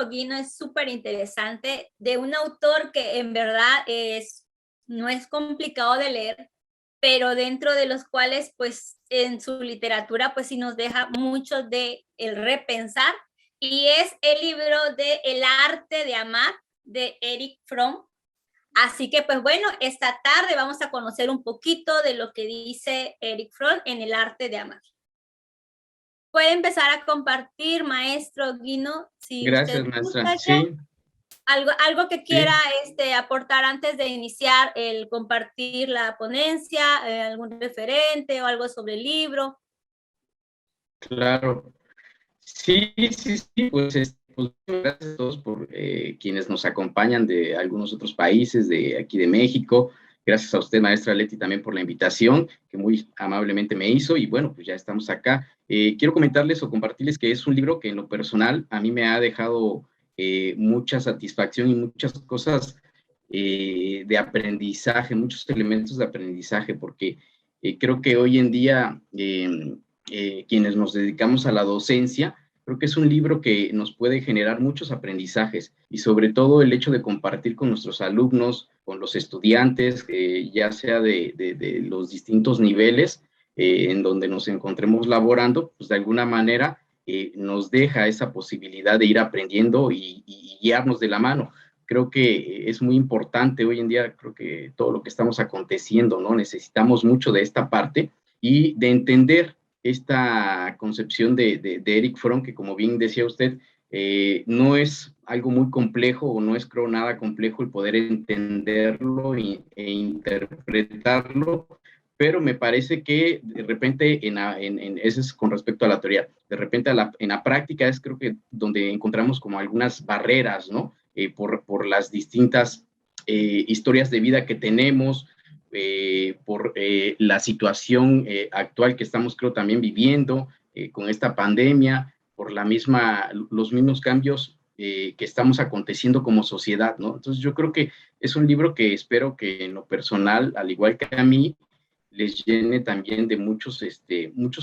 maestro Guino es súper interesante, de un autor que en verdad no es complicado de leer, pero dentro de los cuales, pues, en su literatura, pues sí nos deja mucho de el repensar, y es el libro de El arte de amar, de Erich Fromm. Así que, pues bueno, esta tarde vamos a conocer un poquito de lo que dice Erich Fromm en El arte de amar. Puede empezar a compartir, maestro Guino, si usted Gracias, maestra. gusta ya. Sí, Algo que sí, quiera aportar antes de iniciar el compartir la ponencia, algún referente o algo sobre el libro. claro. Sí, sí, sí, pues, pues gracias a todos por quienes nos acompañan de algunos otros países, de aquí de México. Gracias a usted, maestra Leti, también por la invitación que muy amablemente me hizo. Y bueno, pues ya estamos acá. Quiero comentarles o compartirles que es un libro que en lo personal a mí me ha dejado mucha satisfacción y muchas cosas de aprendizaje, muchos elementos de aprendizaje, porque creo que hoy en día quienes nos dedicamos a la docencia, creo que es un libro que nos puede generar muchos aprendizajes y sobre todo el hecho de compartir con nuestros alumnos, con los estudiantes, ya sea de los distintos niveles en donde nos encontremos laborando, pues de alguna manera nos deja esa posibilidad de ir aprendiendo y guiarnos de la mano. Creo que es muy importante hoy en día, creo que todo lo que estamos aconteciendo, ¿no? Necesitamos mucho de esta parte y de entender esta concepción de Erich Fromm, que como bien decía usted, no es algo muy complejo o no es creo nada complejo el poder entenderlo e interpretarlo, pero me parece que de repente, eso es con respecto a la teoría, de repente en la práctica es creo que donde encontramos como algunas barreras, ¿no? Por las distintas historias de vida que tenemos, por la situación actual que estamos, creo, también viviendo con esta pandemia, por los mismos cambios que estamos aconteciendo como sociedad, ¿no? Entonces yo creo que es un libro que espero que en lo personal, al igual que a mí, les llene también de muchos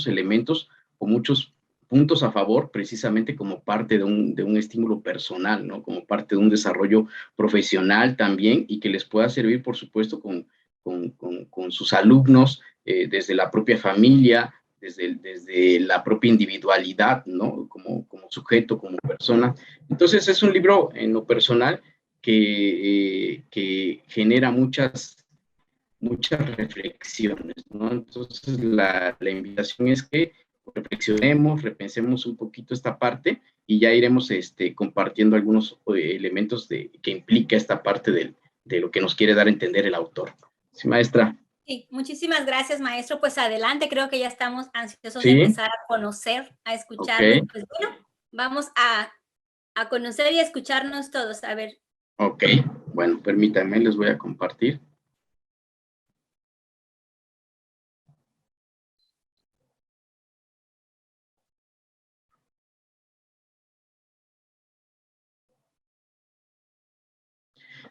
elementos o muchos puntos a favor, precisamente como parte de un estímulo personal, ¿no? Como parte de un desarrollo profesional también y que les pueda servir, por supuesto, con sus alumnos, desde la propia familia, desde la propia individualidad, ¿no? Como sujeto, como persona. Entonces es un libro en lo personal que genera muchas reflexiones, ¿no? Entonces la invitación es que reflexionemos, repensemos un poquito esta parte y ya iremos compartiendo algunos elementos que implica esta parte de lo que nos quiere dar a entender el autor. Sí, maestra. Sí, muchísimas gracias, maestro. Pues adelante, creo que ya estamos ansiosos de Sí, empezar a conocer, a escucharlo. ok, Y pues bueno, vamos a conocer y a escucharnos todos. A ver. ok. Bueno, permítanme, les voy a compartir.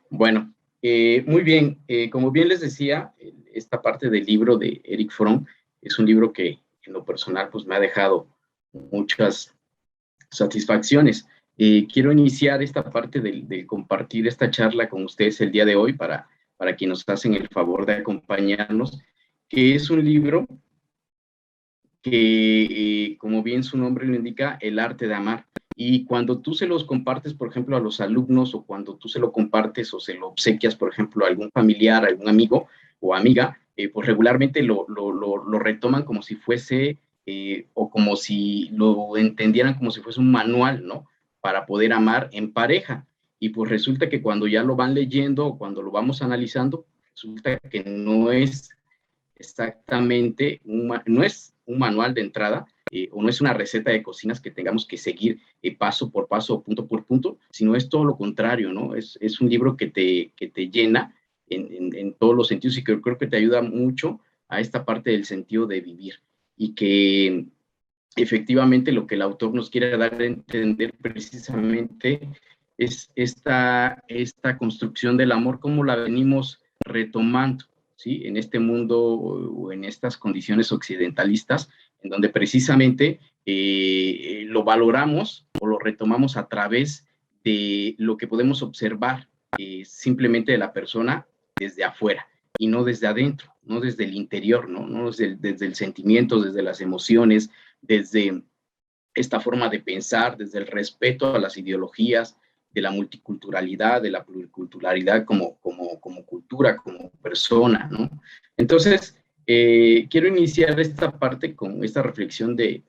Bueno, muy bien. Como bien les decía, esta parte del libro de Erich Fromm es un libro que en lo personal pues me ha dejado muchas satisfacciones. Quiero iniciar esta parte de compartir esta charla con ustedes el día de hoy para quienes nos hacen el favor de acompañarnos, que es un libro que, como bien su nombre lo indica, el arte de amar. Y cuando tú se los compartes, por ejemplo, a los alumnos, o cuando tú se lo compartes o se lo obsequias, por ejemplo, a algún familiar, a algún amigo o amiga, pues regularmente lo retoman como si fuese, o como si lo entendieran como si fuese un manual, ¿no? Para poder amar en pareja. Y pues resulta que cuando ya lo van leyendo o cuando lo vamos analizando, resulta que no es exactamente, no es un manual de entrada o no es una receta de cocinas que tengamos que seguir paso por paso, punto por punto, sino es todo lo contrario, ¿no? Es un libro que te llena en todos los sentidos y que creo que te ayuda mucho a esta parte del sentido de vivir y que efectivamente lo que el autor nos quiere dar a entender precisamente es esta construcción del amor, cómo la venimos retomando, ¿sí? En este mundo o en estas condiciones occidentalistas, en donde precisamente lo valoramos o lo retomamos a través de lo que podemos observar simplemente de la persona desde afuera y no desde adentro, no desde el interior, no desde el sentimiento, desde las emociones, desde esta forma de pensar, desde el respeto a las ideologías, de la multiculturalidad, de la pluriculturalidad como cultura, como persona, ¿no? Entonces, quiero iniciar esta parte con esta reflexión de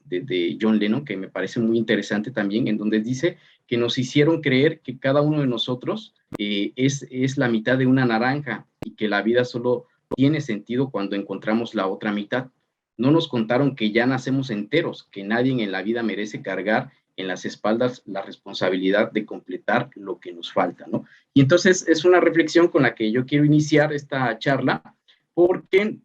John Lennon, que me parece muy interesante también, en donde dice que nos hicieron creer que cada uno de nosotros es la mitad de una naranja y que la vida solo tiene sentido cuando encontramos la otra mitad. No nos contaron que ya nacemos enteros, que nadie en la vida merece cargar en las espaldas la responsabilidad de completar lo que nos falta, ¿no? Y entonces es una reflexión con la que yo quiero iniciar esta charla, porque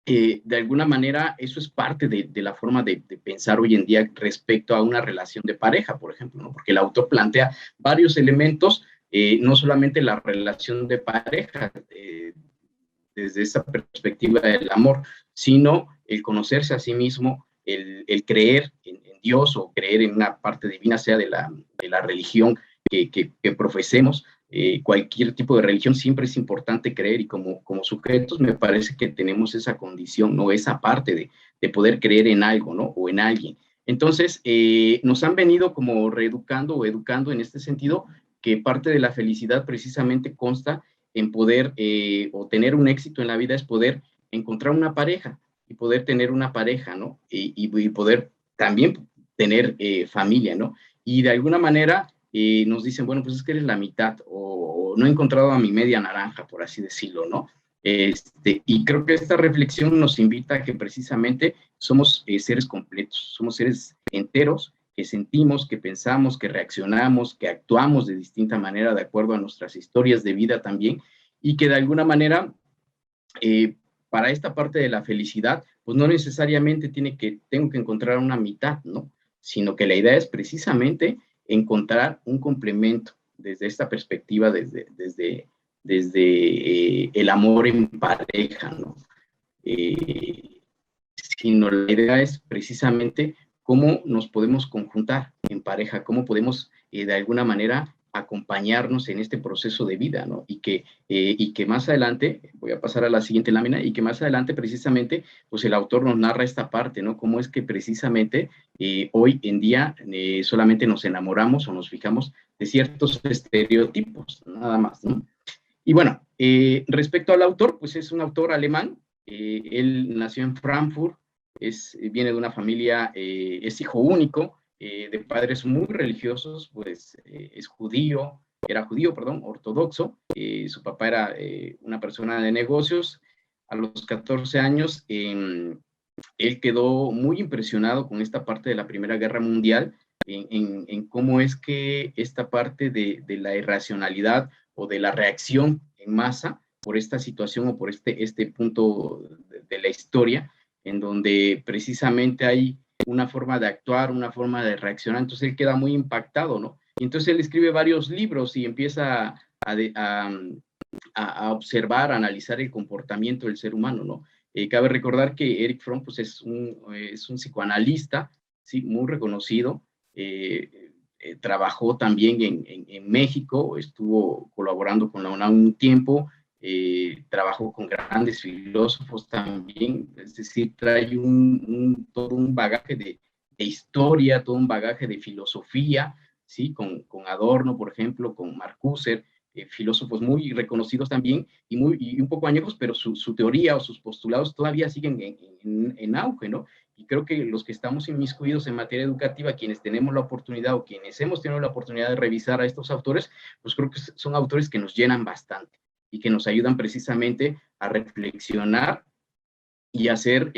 de alguna manera eso es parte de la forma de pensar hoy en día respecto a una relación de pareja, por ejemplo, ¿no? Porque el autor plantea varios elementos, no solamente la relación de pareja, desde esa perspectiva del amor, sino el conocerse a sí mismo, el creer en Dios o creer en una parte divina, sea de la religión que profesemos. Cualquier tipo de religión siempre es importante creer, y como sujetos me parece que tenemos esa condición, ¿no? Esa parte de poder creer en algo, ¿no? O en alguien. Entonces, nos han venido como reeducando o educando en este sentido, que parte de la felicidad precisamente consta en poder o tener un éxito en la vida es poder encontrar una pareja y poder tener una pareja, ¿no? Y poder también tener familia, ¿no? Y de alguna manera nos dicen, bueno, pues es que eres la mitad, o no he encontrado a mi media naranja, por así decirlo, ¿no? Y creo que esta reflexión nos invita a que precisamente somos seres completos, somos seres enteros, que sentimos, que pensamos, que reaccionamos, que actuamos de distinta manera de acuerdo a nuestras historias de vida también, y que de alguna manera para esta parte de la felicidad, pues no necesariamente tengo que encontrar una mitad, ¿no? Sino que la idea es precisamente encontrar un complemento desde esta perspectiva, desde el amor en pareja, ¿no? Sino la idea es precisamente cómo nos podemos conjuntar en pareja, cómo podemos de alguna manera acompañarnos en este proceso de vida, ¿no? Y que más adelante, voy a pasar a la siguiente lámina, y que más adelante precisamente, pues el autor nos narra esta parte, ¿no? Cómo es que precisamente hoy en día solamente nos enamoramos o nos fijamos de ciertos estereotipos, nada más, ¿no? Y bueno, respecto al autor, pues es un autor alemán. Él nació en Frankfurt, viene de una familia, es hijo único, de padres muy religiosos, pues era judío, perdón, ortodoxo. Su papá era una persona de negocios. A los 14 años, él quedó muy impresionado con esta parte de la Primera Guerra Mundial, en cómo es que esta parte de la irracionalidad o de la reacción en masa por esta situación o por este punto de la historia, en donde precisamente hay una forma de actuar, una forma de reaccionar. Entonces él queda muy impactado, ¿no? Y entonces él escribe varios libros y empieza a observar, a analizar el comportamiento del ser humano, ¿no? Cabe recordar que Erich Fromm, pues, es un psicoanalista, ¿sí? Muy reconocido. Trabajó también en México, estuvo colaborando con la UNAM un tiempo, trabajó con grandes filósofos también, es decir, trae todo un bagaje de historia, todo un bagaje de filosofía, ¿sí? Con Adorno, por ejemplo, con Marcuse, filósofos muy reconocidos también y un poco añejos, pero su teoría o sus postulados todavía siguen en auge, ¿no? Y creo que los que estamos inmiscuidos en materia educativa, quienes tenemos la oportunidad o quienes hemos tenido la oportunidad de revisar a estos autores, pues creo que son autores que nos llenan bastante y que nos ayudan precisamente a reflexionar y hacer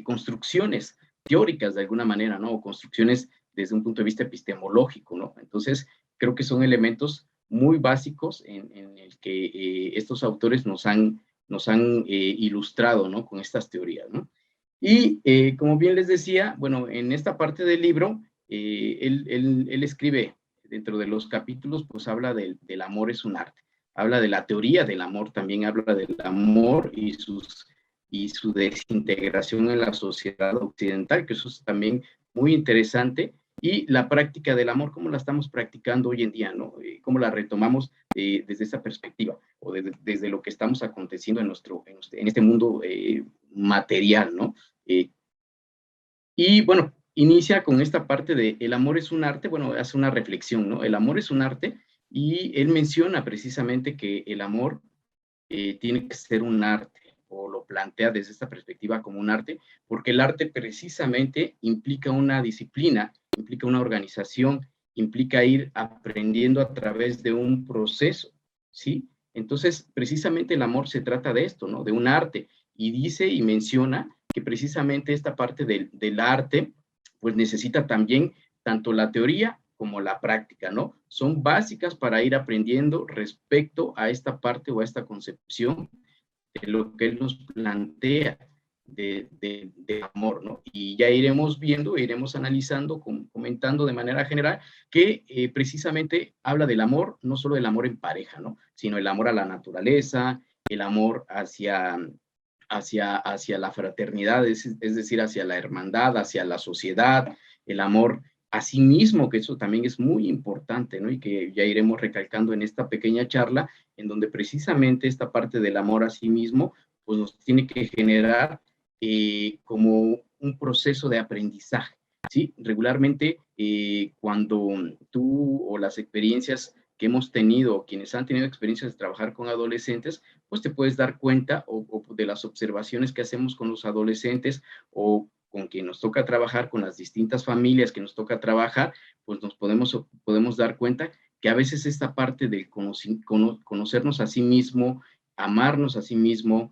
construcciones teóricas de alguna manera, ¿no? O construcciones desde un punto de vista epistemológico, ¿no? Entonces, creo que son elementos muy básicos en el que estos autores nos han ilustrado, ¿no? Con estas teorías, ¿no? Y como bien les decía, bueno, en esta parte del libro, él escribe dentro de los capítulos, pues habla del amor es un arte, habla de la teoría del amor, también habla del amor y su desintegración en la sociedad occidental, que eso es también muy interesante, y la práctica del amor, cómo la estamos practicando hoy en día, ¿no? Cómo la retomamos desde esa perspectiva, o desde lo que estamos aconteciendo en este mundo material, ¿no? Y bueno, inicia con esta parte de el amor es un arte, bueno, hace una reflexión, ¿no? El amor es un arte, y él menciona precisamente que el amor tiene que ser un arte, o lo plantea desde esta perspectiva como un arte, porque el arte precisamente implica una disciplina, implica una organización, implica ir aprendiendo a través de un proceso, ¿sí? Entonces, precisamente el amor se trata de esto, ¿no? De un arte, y dice y menciona que precisamente esta parte del arte, pues necesita también tanto la teoría como la práctica, ¿no? Son básicas para ir aprendiendo respecto a esta parte o a esta concepción de lo que él nos plantea de amor, ¿no? Y ya iremos viendo, iremos analizando, comentando de manera general que precisamente habla del amor, no solo del amor en pareja, ¿no? Sino el amor a la naturaleza, el amor hacia la fraternidad, es decir, hacia la hermandad, hacia la sociedad, el amor a sí mismo, que eso también es muy importante, ¿no? Y que ya iremos recalcando en esta pequeña charla, en donde precisamente esta parte del amor a sí mismo, pues nos tiene que generar como un proceso de aprendizaje, ¿sí? Regularmente, cuando tú o las experiencias que hemos tenido, quienes han tenido experiencias de trabajar con adolescentes, pues te puedes dar cuenta o de las observaciones que hacemos con los adolescentes o con quien nos toca trabajar, con las distintas familias que nos toca trabajar, pues nos podemos dar cuenta que a veces esta parte de conocernos a sí mismo, amarnos a sí mismo,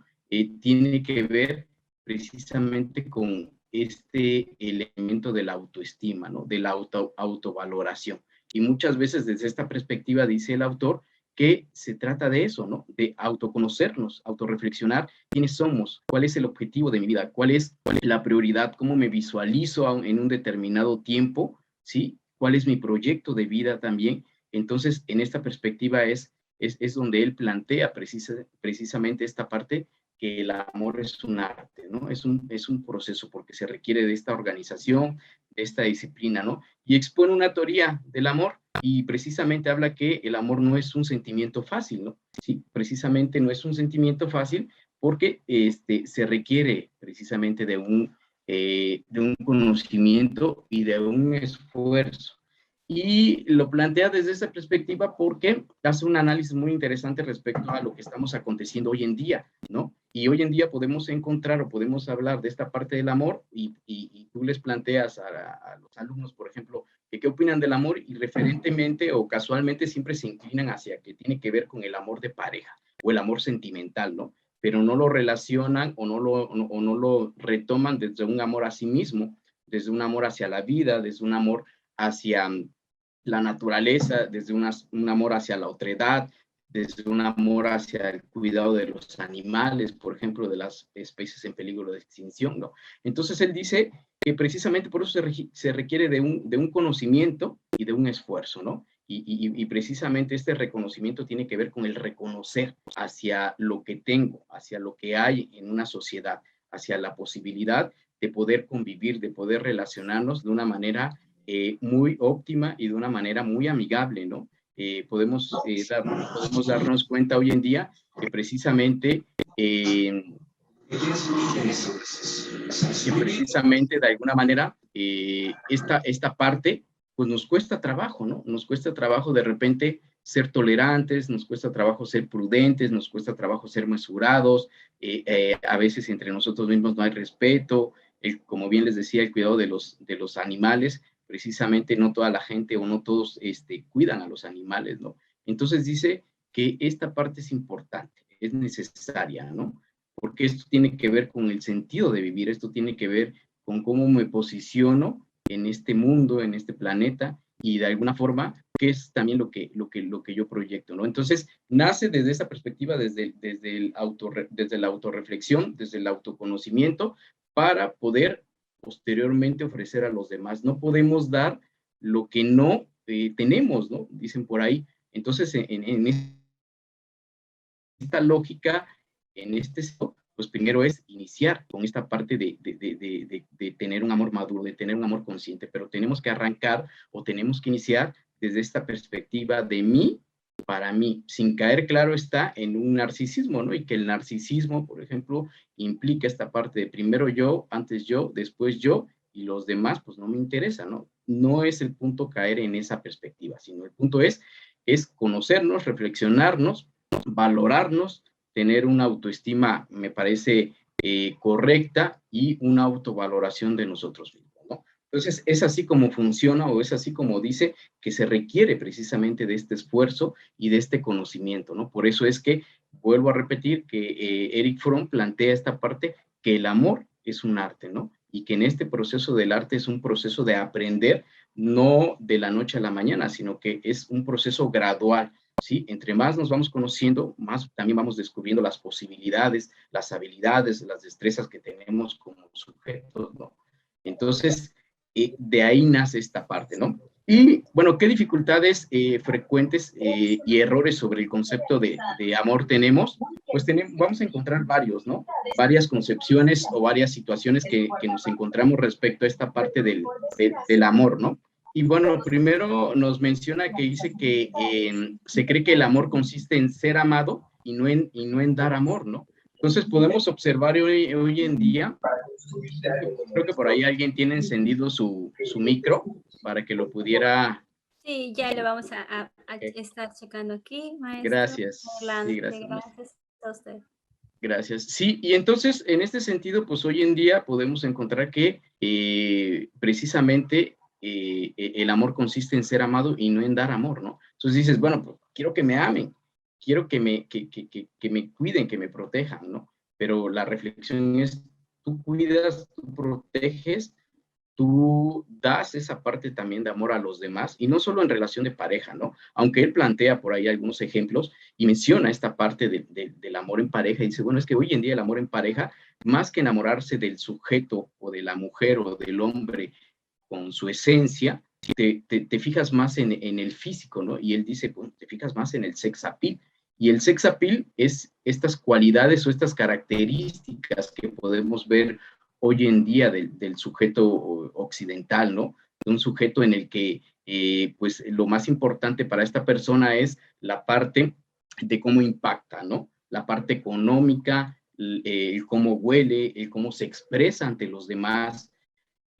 tiene que ver precisamente con este elemento de la autoestima, ¿no? De la autovaloración. Y muchas veces desde esta perspectiva dice el autor que se trata de eso, ¿no? De autoconocernos, autorreflexionar quiénes somos, cuál es el objetivo de mi vida, cuál es la prioridad, cómo me visualizo en un determinado tiempo, ¿sí? ¿Cuál es mi proyecto de vida también? Entonces, en esta perspectiva es donde él plantea precisamente esta parte, que el amor es un arte, ¿no? Es un proceso porque se requiere de esta organización, de esta disciplina, ¿no? Y expone una teoría del amor y precisamente habla que el amor no es un sentimiento fácil, ¿no? Sí, precisamente no es un sentimiento fácil porque se requiere precisamente de un conocimiento y de un esfuerzo. Y lo plantea desde esa perspectiva porque hace un análisis muy interesante respecto a lo que estamos aconteciendo hoy en día, ¿no? Y hoy en día podemos encontrar o podemos hablar de esta parte del amor y tú les planteas a los alumnos, por ejemplo, que qué opinan del amor y referentemente o casualmente siempre se inclinan hacia que tiene que ver con el amor de pareja o el amor sentimental, ¿no? Pero no lo relacionan o no lo retoman desde un amor a sí mismo, desde un amor hacia la vida, desde un amor hacia la naturaleza, desde un amor hacia la otredad, desde un amor hacia el cuidado de los animales, por ejemplo, de las especies en peligro de extinción, ¿no? Entonces él dice que precisamente por eso se requiere de un conocimiento y de un esfuerzo, ¿no? Y precisamente este reconocimiento tiene que ver con el reconocer hacia lo que tengo, hacia lo que hay en una sociedad, hacia la posibilidad de poder convivir, de poder relacionarnos de una manera muy óptima y de una manera muy amigable, ¿no? Podemos darnos cuenta hoy en día que precisamente de alguna manera esta parte pues nos cuesta trabajo, ¿no? Nos cuesta trabajo de repente ser tolerantes, nos cuesta trabajo ser prudentes, nos cuesta trabajo ser mesurados, a veces entre nosotros mismos no hay respeto, como bien les decía, el cuidado de los animales, precisamente no toda la gente o no todos cuidan a los animales, ¿no? Entonces dice que esta parte es importante, es necesaria, ¿no? Porque esto tiene que ver con el sentido de vivir, esto tiene que ver con cómo me posiciono en este mundo, en este planeta, y de alguna forma, que es también lo que yo proyecto, ¿no? Entonces, nace desde esa perspectiva, desde la autorreflexión, desde el autoconocimiento, para poder posteriormente ofrecer a los demás. No podemos dar lo que no tenemos, ¿no? Dicen por ahí. Entonces, en esta lógica, en este pues primero es iniciar con esta parte de tener un amor maduro, de tener un amor consciente, pero tenemos que arrancar o tenemos que iniciar desde esta perspectiva de mí para mí, sin caer, claro está, en un narcisismo, ¿no? Y que el narcisismo, por ejemplo, implica esta parte de primero yo, antes yo, después yo, y los demás, pues no me interesa, ¿no? No es el punto caer en esa perspectiva, sino el punto es conocernos, reflexionarnos, valorarnos, tener una autoestima, me parece, correcta y una autovaloración de nosotros mismos, ¿no? Entonces, es así como funciona o es así como dice que se requiere precisamente de este esfuerzo y de este conocimiento, ¿no? Por eso es que, vuelvo a repetir, que Erich Fromm plantea esta parte, que el amor es un arte, ¿no? Y que en este proceso del arte es un proceso de aprender, no de la noche a la mañana, sino que es un proceso gradual, ¿sí? Entre más nos vamos conociendo, más también vamos descubriendo las posibilidades, las habilidades, las destrezas que tenemos como sujetos, ¿no? Entonces, de ahí nace esta parte, ¿no? Y, bueno, ¿qué dificultades frecuentes y errores sobre el concepto de amor tenemos? Pues vamos a encontrar varios, ¿no? Varias concepciones o varias situaciones que nos encontramos respecto a esta parte del amor, ¿no? Y bueno, primero nos menciona que dice que se cree que el amor consiste en ser amado y no en dar amor, ¿no? Entonces podemos observar hoy en día, creo que por ahí alguien tiene encendido su micro para que lo pudiera... Sí, ya lo vamos a estar checando aquí, maestro. Gracias, sí, Adelante, gracias, maestra. gracias a usted. Gracias. Sí, y entonces, en este sentido, pues hoy en día podemos encontrar que precisamente el amor consiste en ser amado y no en dar amor, ¿no? Entonces dices, bueno, pues quiero que me amen, quiero que me cuiden, que me protejan, ¿no? Pero la reflexión es, tú cuidas, tú proteges, tú das esa parte también de amor a los demás, y no solo en relación de pareja, ¿no? Aunque él plantea por ahí algunos ejemplos y menciona esta parte del amor en pareja, y dice, bueno, es que hoy en día el amor en pareja, más que enamorarse del sujeto o de la mujer o del hombre con su esencia, te fijas más en el físico, ¿no? Y él dice, bueno, te fijas más en el sex appeal. Y el sex appeal es estas cualidades o estas características que podemos ver hoy en día del sujeto occidental, ¿no? De un sujeto en el que, pues, lo más importante para esta persona es la parte de cómo impacta, ¿no? La parte económica, el cómo huele, el cómo se expresa ante los demás,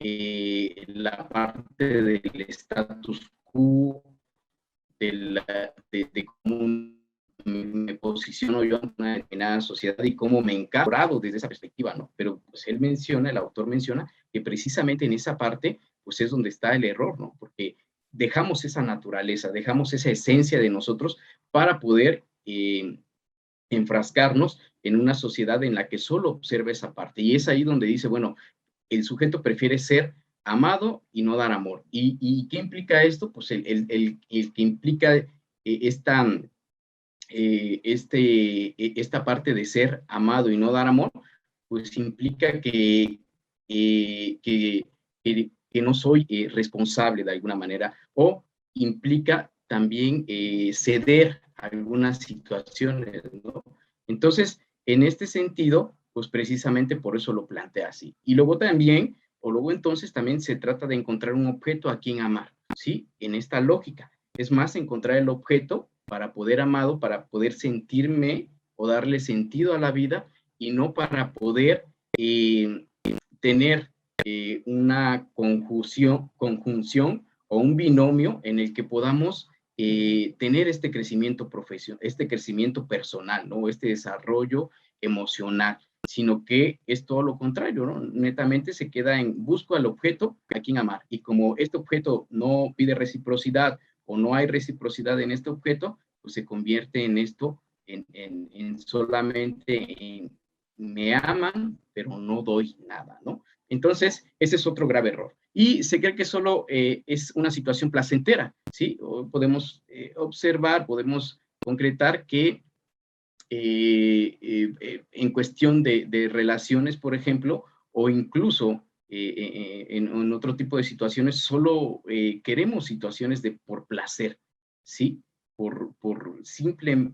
la parte del status quo, de cómo me posiciono yo en una determinada sociedad y cómo me encargo desde esa perspectiva, ¿no? Pero pues él menciona, el autor menciona, que precisamente en esa parte, pues es donde está el error, ¿no? Porque dejamos esa naturaleza, dejamos esa esencia de nosotros para poder enfrascarnos en una sociedad en la que solo observa esa parte. Y es ahí donde dice, bueno, el sujeto prefiere ser amado y no dar amor. ¿Y qué implica esto? Pues el que implica esta, esta parte de ser amado y no dar amor, pues implica que no soy responsable de alguna manera, o implica también ceder a algunas situaciones, ¿no? Entonces, en este sentido, pues precisamente por eso lo plantea así. Y luego también, o luego entonces también se trata de encontrar un objeto a quien amar, ¿sí? En esta lógica. Es más, encontrar el objeto para poder amado, para poder sentirme o darle sentido a la vida, y no para poder tener una conjunción o un binomio en el que podamos tener este crecimiento profesional, este crecimiento personal, ¿no? Este desarrollo emocional, sino que es todo lo contrario, ¿no? Netamente se queda en busco al objeto a quien amar, y como este objeto no pide reciprocidad o no hay reciprocidad en este objeto, pues se convierte en esto, en solamente en me aman, pero no doy nada, ¿no? Entonces, ese es otro grave error. Y se cree que solo es una situación placentera, ¿sí? O podemos observar, podemos concretar que en cuestión de relaciones, por ejemplo, o incluso en otro tipo de situaciones, solo queremos situaciones por placer, ¿sí? Por simple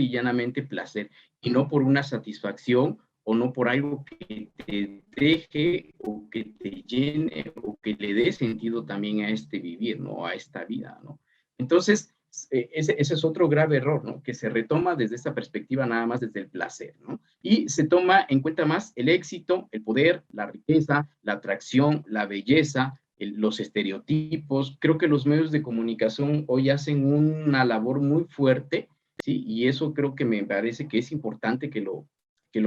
y llanamente placer, y no por una satisfacción o no por algo que te deje o que te llene o que le dé sentido también a este vivir, ¿no? A esta vida, ¿no? Entonces, ese es otro grave error, ¿no? Que se retoma desde esta perspectiva nada más desde el placer, ¿no? Y se toma en cuenta más el éxito, el poder, la riqueza, la atracción, la belleza, los estereotipos. Creo que los medios de comunicación hoy hacen una labor muy fuerte, ¿sí? Y eso creo que me parece que es importante que lo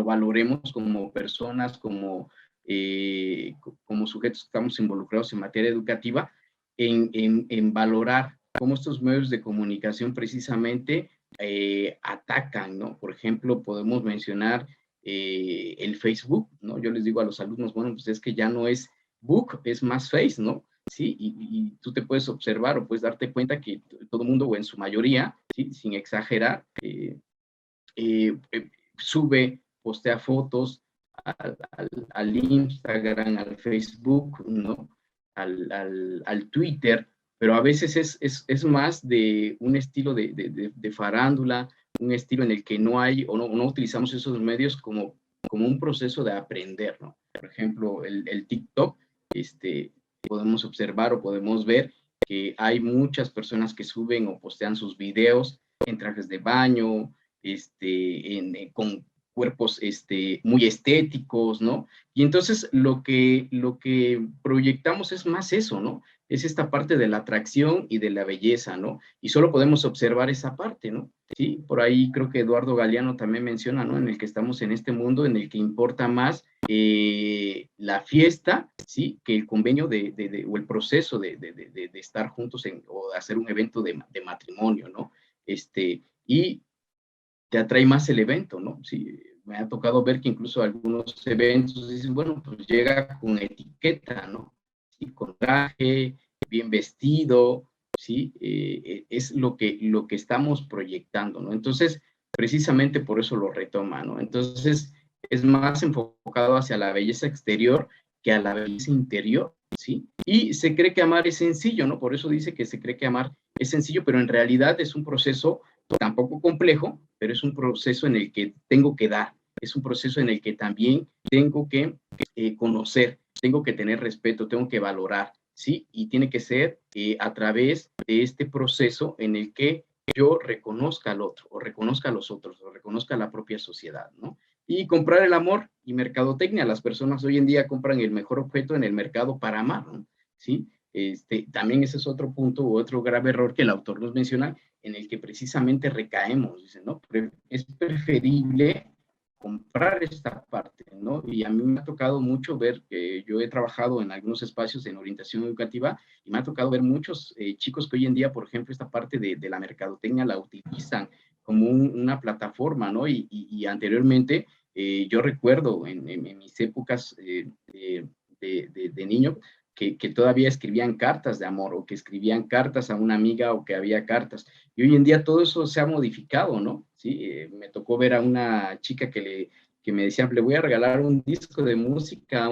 valoremos como personas, como sujetos que estamos involucrados en materia educativa, en valorar cómo estos medios de comunicación precisamente atacan, ¿no? Por ejemplo, podemos mencionar el Facebook, ¿no? Yo les digo a los alumnos, bueno, pues es que ya no es book, es más face, ¿no? Sí, y tú te puedes observar o puedes darte cuenta que todo el mundo, o en su mayoría, ¿sí? Sin exagerar, sube, postea fotos al Instagram, al Facebook, ¿no? Al Twitter, pero a veces es más de un estilo de farándula, un estilo en el que no hay o no utilizamos esos medios como un proceso de aprender, ¿no? Por ejemplo, el TikTok, podemos observar o podemos ver que hay muchas personas que suben o postean sus videos en trajes de baño, con cuerpos muy estéticos, ¿no? Y entonces lo que proyectamos es más eso, ¿no? Es esta parte de la atracción y de la belleza, ¿no? Y solo podemos observar esa parte, ¿no? Sí, por ahí creo que Eduardo Galeano también menciona, ¿no? En el que estamos en este mundo en el que importa más la fiesta, ¿sí? Que el convenio o el proceso de estar juntos o hacer un evento de matrimonio, ¿no? Y te atrae más el evento, ¿no? Sí, me ha tocado ver que incluso algunos eventos dicen, bueno, pues llega con etiqueta, ¿no? Sí, con traje, bien vestido, ¿sí? Es lo que estamos proyectando, ¿no? Entonces, precisamente por eso lo retoma, ¿no? Entonces, es más enfocado hacia la belleza exterior que a la belleza interior, ¿sí? Y se cree que amar es sencillo, ¿no? Por eso dice que se cree que amar es sencillo, pero en realidad es un proceso tampoco complejo, pero es un proceso en el que tengo que dar, es un proceso en el que también tengo que conocer, tengo que tener respeto, tengo que valorar, ¿sí? Y tiene que ser a través de este proceso en el que yo reconozca al otro, o reconozca a los otros, o reconozca a la propia sociedad, ¿no? Y comprar el amor y mercadotecnia. Las personas hoy en día compran el mejor objeto en el mercado para amar, ¿no? ¿Sí? También ese es otro punto u otro grave error que el autor nos menciona, en el que precisamente recaemos, dicen, ¿no? Es preferible comprar esta parte, ¿no? Y a mí me ha tocado mucho ver que yo he trabajado en algunos espacios en orientación educativa y me ha tocado ver muchos chicos que hoy en día, por ejemplo, esta parte de la mercadotecnia la utilizan como una plataforma, ¿no? Y anteriormente, yo recuerdo en mis épocas de niño, que todavía escribían cartas de amor o que escribían cartas a una amiga o que había cartas. Y hoy en día todo eso se ha modificado, ¿no? Sí, me tocó ver a una chica que me decía, le voy a regalar un disco de música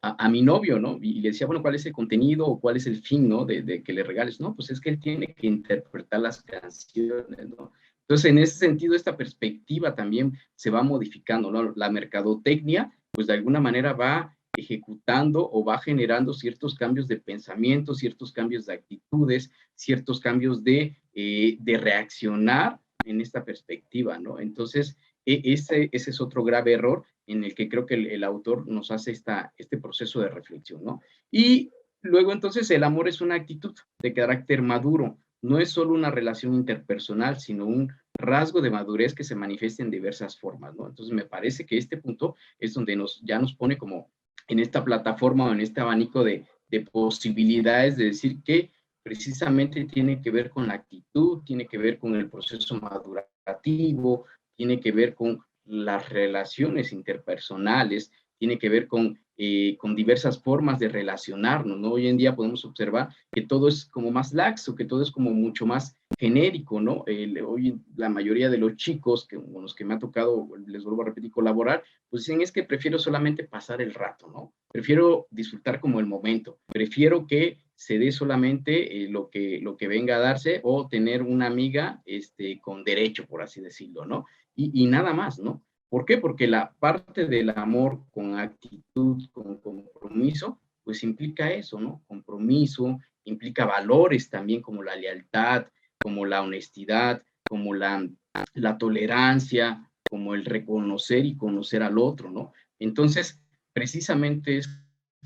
a mi novio, ¿no? Y le decía, bueno, ¿cuál es el contenido o cuál es el fin, ¿no? De que le regales. No, pues es que él tiene que interpretar las canciones, ¿no? Entonces, en ese sentido, esta perspectiva también se va modificando, ¿no? La mercadotecnia, pues de alguna manera va ejecutando o va generando ciertos cambios de pensamiento, ciertos cambios de actitudes, ciertos cambios de reaccionar en esta perspectiva, ¿no? Entonces, ese es otro grave error en el que creo que el autor nos hace este proceso de reflexión, ¿no? Y luego entonces el amor es una actitud de carácter maduro, no es solo una relación interpersonal, sino un rasgo de madurez que se manifiesta en diversas formas, ¿no? Entonces me parece que este punto es donde ya nos pone como en esta plataforma o en este abanico de posibilidades de decir que precisamente tiene que ver con la actitud, tiene que ver con el proceso madurativo, tiene que ver con las relaciones interpersonales, tiene que ver con diversas formas de relacionarnos, ¿no? Hoy en día podemos observar que todo es como más laxo, que todo es como mucho más genérico, ¿no? Hoy la mayoría de los chicos con los que me ha tocado, les vuelvo a repetir, colaborar, pues dicen es que prefiero solamente pasar el rato, ¿no? Prefiero disfrutar como el momento, prefiero que se dé solamente lo que venga a darse o tener una amiga con derecho, por así decirlo, ¿no? Y nada más, ¿no? ¿Por qué? Porque la parte del amor con actitud, con compromiso, pues implica eso, ¿no? Compromiso, implica valores también como la lealtad, como la honestidad, como la tolerancia, como el reconocer y conocer al otro, ¿no? Entonces, precisamente es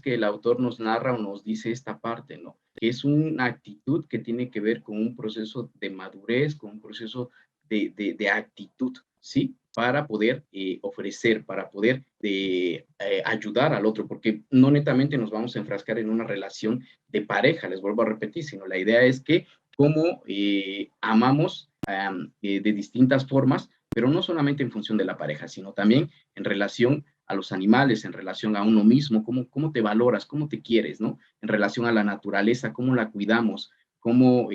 que el autor nos narra o nos dice esta parte, ¿no? Que es una actitud que tiene que ver con un proceso de madurez, con un proceso de actitud, ¿sí? Para poder ofrecer, para poder ayudar al otro, porque no netamente nos vamos a enfrascar en una relación de pareja, les vuelvo a repetir, sino la idea es que cómo amamos de distintas formas, pero no solamente en función de la pareja, sino también en relación a los animales, en relación a uno mismo, cómo te valoras, cómo te quieres, ¿no? En relación a la naturaleza, cómo la cuidamos, cómo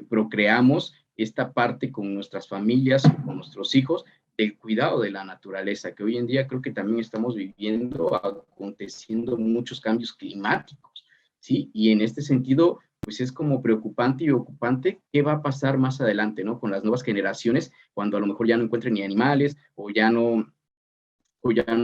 procreamos esta parte con nuestras familias, con nuestros hijos, del cuidado de la naturaleza, que hoy en día creo que también estamos viviendo, aconteciendo muchos cambios climáticos, ¿sí? Y en este sentido, pues es como preocupante y ocupante qué va a pasar más adelante, ¿no? Con las nuevas generaciones, cuando a lo mejor ya no encuentren ni animales o ya no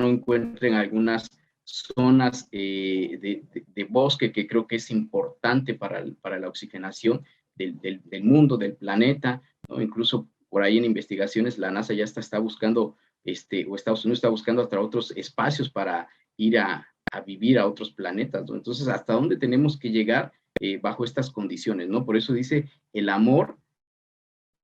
encuentren algunas zonas de bosque que creo que es importante para la oxigenación del mundo, del planeta, ¿no? Incluso por ahí en investigaciones la NASA ya está buscando, o Estados Unidos está buscando hasta otros espacios para ir a vivir a otros planetas, ¿no? Entonces, ¿hasta dónde tenemos que llegar bajo estas condiciones, ¿no? Por eso dice el amor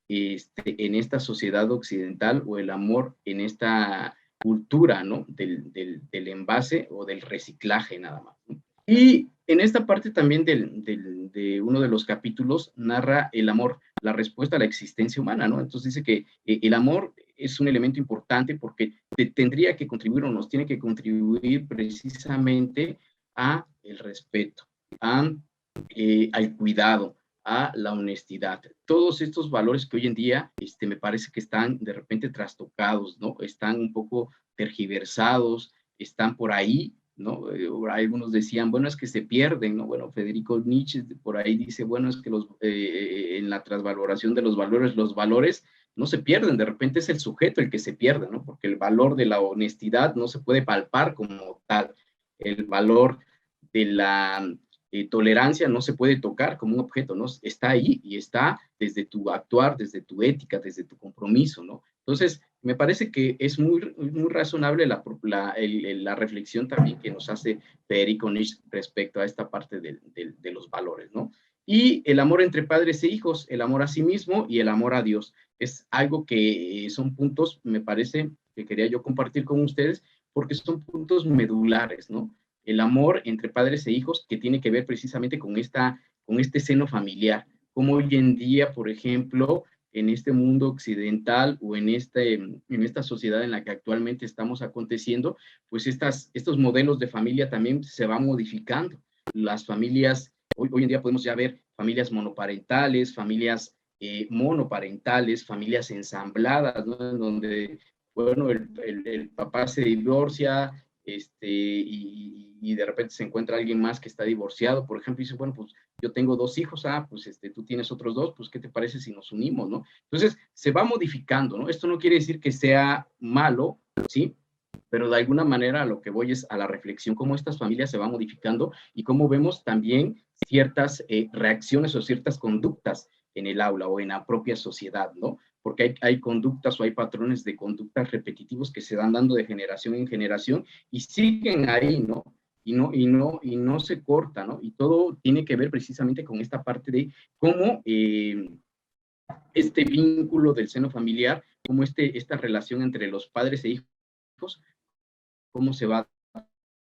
en esta sociedad occidental o el amor en esta cultura, ¿no? Del envase o del reciclaje nada más, ¿no? Y en esta parte también de uno de los capítulos narra el amor, la respuesta a la existencia humana, ¿no? Entonces dice que el amor es un elemento importante porque tendría que contribuir o nos tiene que contribuir precisamente a el respeto, a, al cuidado, a la honestidad. Todos estos valores que hoy en día me parece que están de repente trastocados, ¿no? Están un poco tergiversados, están por ahí, ¿no? Algunos decían, bueno, es que se pierden, ¿no? Bueno, Federico Nietzsche por ahí dice, bueno, es que en la transvaloración de los valores no se pierden, de repente es el sujeto el que se pierde, ¿no? Porque el valor de la honestidad no se puede palpar como tal, el valor de la tolerancia no se puede tocar como un objeto, ¿no? Está ahí y está desde tu actuar, desde tu ética, desde tu compromiso, ¿no? Entonces, me parece que es muy razonable la reflexión también que nos hace Federico Nietzsche respecto a esta parte de los valores, ¿no? Y el amor entre padres e hijos, el amor a sí mismo y el amor a Dios. Es algo que son puntos, me parece, que quería yo compartir con ustedes, porque son puntos medulares, ¿no? El amor entre padres e hijos, que tiene que ver precisamente con este seno familiar. Como hoy en día, por ejemplo, en este mundo occidental o en esta sociedad en la que actualmente estamos aconteciendo, pues estos modelos de familia también se van modificando. Las familias, hoy en día podemos ya ver familias monoparentales, familias monoparentales, familias ensambladas, ¿no? En donde, bueno, el papá se divorcia, y de repente se encuentra alguien más que está divorciado, por ejemplo, y dice, bueno, pues yo tengo 2 hijos, pues tú tienes otros 2, pues ¿qué te parece si nos unimos, no? Entonces, se va modificando, ¿no? Esto no quiere decir que sea malo, ¿sí? Pero de alguna manera a lo que voy es a la reflexión, cómo estas familias se van modificando y cómo vemos también ciertas reacciones o ciertas conductas en el aula o en la propia sociedad, ¿no? Porque hay conductas o hay patrones de conductas repetitivos que se van dando de generación en generación y siguen ahí, ¿no? Y no se corta, ¿no? Y todo tiene que ver precisamente con esta parte de cómo este vínculo del seno familiar, cómo esta relación entre los padres e hijos, cómo se va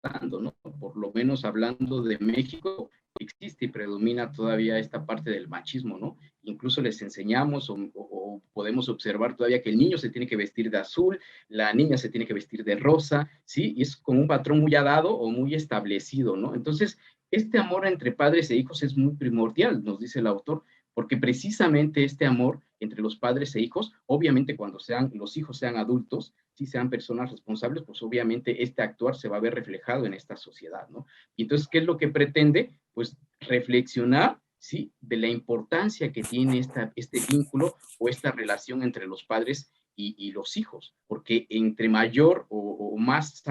dando, ¿no? Por lo menos hablando de México, existe y predomina todavía esta parte del machismo, ¿no? Incluso les enseñamos o podemos observar todavía que el niño se tiene que vestir de azul, la niña se tiene que vestir de rosa, ¿sí? Y es como un patrón muy dado o muy establecido, ¿no? Entonces, este amor entre padres e hijos es muy primordial, nos dice el autor, porque precisamente este amor entre los padres e hijos, obviamente cuando los hijos sean adultos, si sean personas responsables, pues obviamente este actuar se va a ver reflejado en esta sociedad, ¿no? Y entonces, ¿qué es lo que pretende? Pues reflexionar, ¿sí? De la importancia que tiene este vínculo o esta relación entre los padres y los hijos, porque entre mayor o más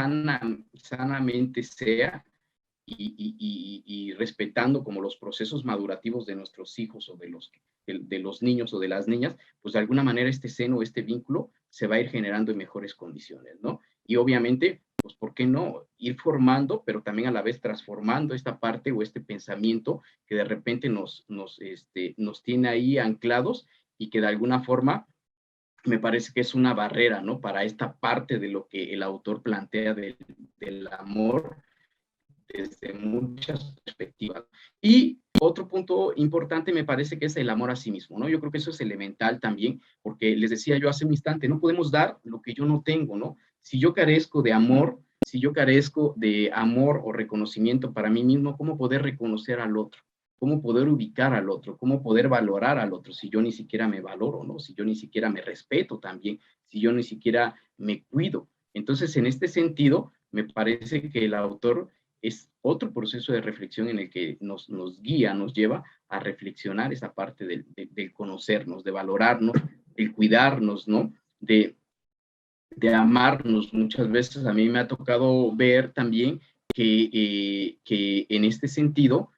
sanamente sea, y respetando como los procesos madurativos de nuestros hijos o de los niños o de las niñas, pues de alguna manera este seno, este vínculo se va a ir generando en mejores condiciones, ¿no? Y obviamente, pues, ¿por qué no? Ir formando, pero también a la vez transformando esta parte o este pensamiento que de repente nos tiene ahí anclados y que de alguna forma me parece que es una barrera, ¿no? Para esta parte de lo que el autor plantea del amor desde muchas perspectivas. Y otro punto importante me parece que es el amor a sí mismo, ¿no? Yo creo que eso es elemental también, porque les decía yo hace un instante, no podemos dar lo que yo no tengo, ¿no? Si yo carezco de amor, si yo carezco de amor o reconocimiento para mí mismo, ¿cómo poder reconocer al otro? ¿Cómo poder ubicar al otro? ¿Cómo poder valorar al otro si yo ni siquiera me valoro, ¿no? Si yo ni siquiera me respeto también, si yo ni siquiera me cuido. Entonces, en este sentido, me parece que el autor es otro proceso de reflexión en el que nos guía, nos lleva a reflexionar esa parte del conocernos, de valorarnos, el cuidarnos, ¿no? De amarnos. Muchas veces a mí me ha tocado ver también que en este sentido